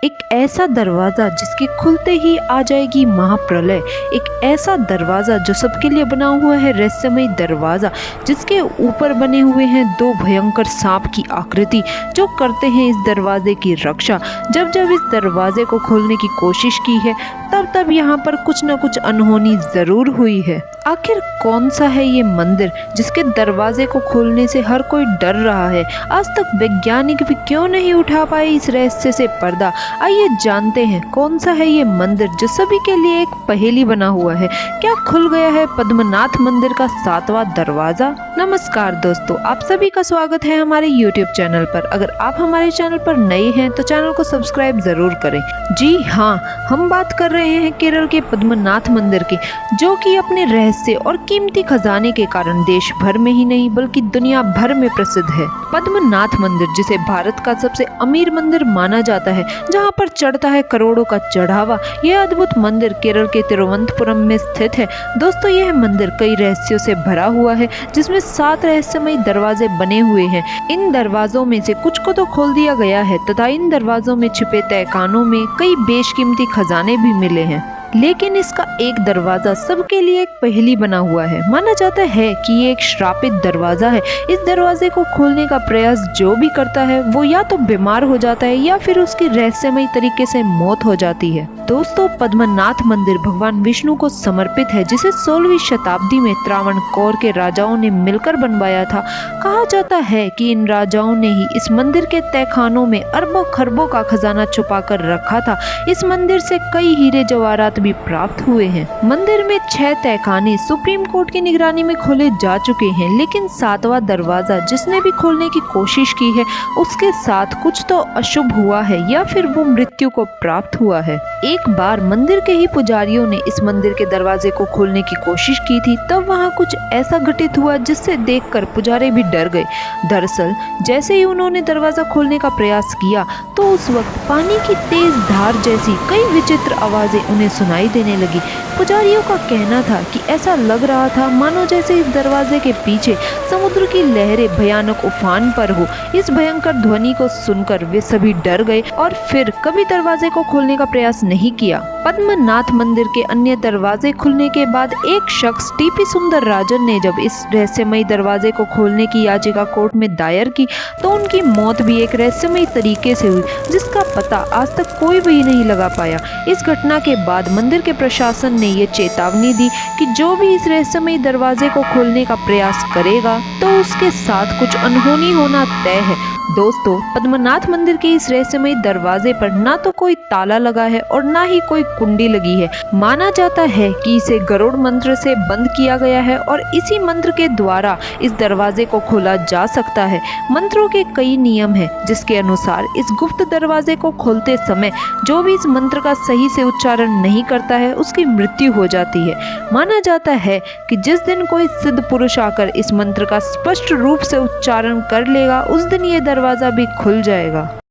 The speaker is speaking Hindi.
एक ऐसा दरवाज़ा जिसके खुलते ही आ जाएगी महाप्रलय, एक ऐसा दरवाज़ा जो सबके लिए बना हुआ है रहस्यमय दरवाज़ा, जिसके ऊपर बने हुए हैं दो भयंकर सांप की आकृति जो करते हैं इस दरवाजे की रक्षा। जब जब इस दरवाजे को खोलने की कोशिश की है तब तब यहाँ पर कुछ न कुछ अनहोनी ज़रूर हुई है। आखिर कौन सा है ये मंदिर जिसके दरवाजे को खोलने से हर कोई डर रहा है? आज तक वैज्ञानिक भी क्यों नहीं उठा पाए इस रहस्य से पर्दा। आइए जानते हैं कौन सा है ये मंदिर जो सभी के लिए एक पहेली बना हुआ है। क्या खुल गया है पद्मनाथ मंदिर का 7वां दरवाजा? नमस्कार दोस्तों, आप सभी का स्वागत है हमारे YouTube चैनल पर। अगर आप हमारे चैनल पर नए हैं तो चैनल को सब्सक्राइब जरूर करें। जी हाँ, हम बात कर रहे हैं केरल के पद्मनाथ मंदिर की, जो कि अपने रहस्य और कीमती खजाने के कारण देश भर में ही नहीं बल्कि दुनिया भर में प्रसिद्ध है। पद्मनाथ मंदिर, जिसे भारत का सबसे अमीर मंदिर माना जाता है, जहां पर चढ़ता है करोड़ों का चढ़ावा, यह अद्भुत मंदिर केरल के तिरुवनंतपुरम में स्थित है। दोस्तों, यह मंदिर कई रहस्यों से भरा हुआ है, जिसमें 7 रहस्यमय दरवाजे बने हुए हैं। इन दरवाजों में से कुछ को तो खोल दिया गया है तथा इन दरवाजों में छिपे तहखानों में कई बेशकीमती खजाने भी मिले हैं, लेकिन इसका एक दरवाजा सबके लिए एक पहेली बना हुआ है। माना जाता है कि ये एक श्रापित दरवाजा है। इस दरवाजे को खोलने का प्रयास जो भी करता है वो या तो बीमार हो जाता है या फिर उसकी रहस्यमय तरीके से मौत हो जाती है। दोस्तों, पद्मनाथ मंदिर भगवान विष्णु को समर्पित है, जिसे 16वीं शताब्दी में त्रावणकोर के राजाओं ने मिलकर बनवाया था। कहा जाता है कि इन राजाओं ने ही इस मंदिर के तहखानों में अरबों खरबों का खजाना छुपा कर रखा था। इस मंदिर से कई हीरे जवाहरात भी प्राप्त हुए हैं। मंदिर में 6 तहखाने सुप्रीम कोर्ट की निगरानी में खोले जा चुके हैं, लेकिन 7वां दरवाजा जिसने भी खोलने की कोशिश की है उसके साथ कुछ तो अशुभ हुआ है या फिर वो मृत्यु को प्राप्त हुआ है। एक बार मंदिर के ही पुजारियों ने इस मंदिर के दरवाजे को खोलने की कोशिश की थी, तब वहाँ कुछ ऐसा घटित हुआ जिससे देखकर पुजारी भी डर गए। दरअसल जैसे ही उन्होंने दरवाजा खोलने का प्रयास किया तो उस वक्त पानी की तेज धार जैसी कई विचित्र आवाजें उन्हें सुनाई देने लगी। पुजारियों का कहना था कि ऐसा लग रहा था मानो जैसे इस दरवाजे के पीछे समुद्र की लहरें भयानक उफान पर हो। इस भयंकर ध्वनि को सुनकर वे सभी डर गए और फिर कभी दरवाजे को खोलने का प्रयास नहीं किया। पद्मनाथ मंदिर के अन्य दरवाजे खुलने के बाद एक शख्स टीपी सुंदर राजन ने जब इस रहस्यमय दरवाजे को खोलने की याचिका कोर्ट में दायर की तो उनकी मौत भी एक रहस्यमय तरीके से हुई, जिसका पता आज तक कोई भी नहीं लगा पाया। इस घटना के बाद मंदिर के प्रशासन ने ये चेतावनी दी कि जो भी इस रहस्यमय दरवाजे को खोलने का प्रयास करेगा तो उसके साथ कुछ अनहोनी होना तय है। दोस्तों, पद्मनाथ मंदिर के इस रहस्यमय दरवाजे पर ना तो कोई ताला लगा है और ना ही कोई कुंडी लगी है। माना जाता है कि इसे गरुड़ मंत्र से बंद किया गया है और इसी मंत्र के द्वारा इस दरवाजे को खोला जा सकता है। मंत्रों के कई नियम हैं, जिसके अनुसार इस गुप्त दरवाजे को खोलते समय जो भी इस मंत्र का सही से उच्चारण नहीं करता है उसकी मृत्यु हो जाती है। माना जाता है कि जिस दिन कोई सिद्ध पुरुष आकर इस मंत्र का स्पष्ट रूप से उच्चारण कर लेगा उस दिन ये दरवाजा भी खुल जाएगा।